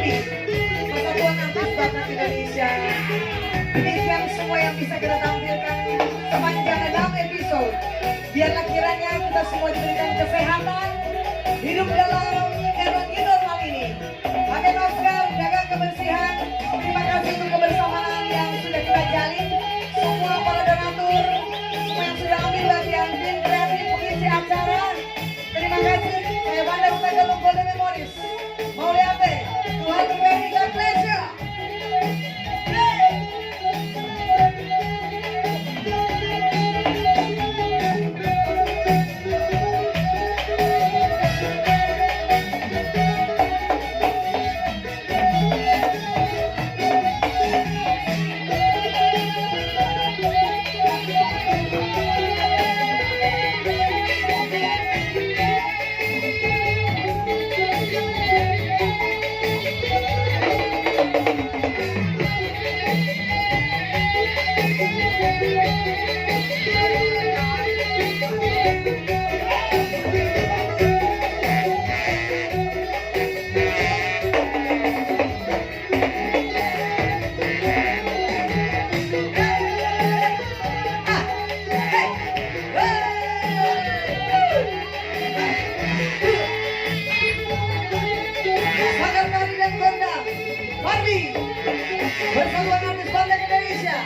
Barbie, Persatuan Artis Bakat Indonesia. Demikian semua yang bisa kita tampilkan sepanjang 6 episode. Biarlah kiranya kita semua diberikan kesehatan, hidup dalam era new normal ini. Pakai masker, jaga kebersihan. Terima kasih untuk kebersamaan yang sudah kita jalin. Semua para donatur, semua yang sudah ambil bagian, tim kreatif pengisi acara. Terima kasih. Saya Bandar Tagalog Golden Memories. Mau lihat deh, Tuhan berkati, God bless you. Barbie, Persatuan Artis Bakat Indonesia.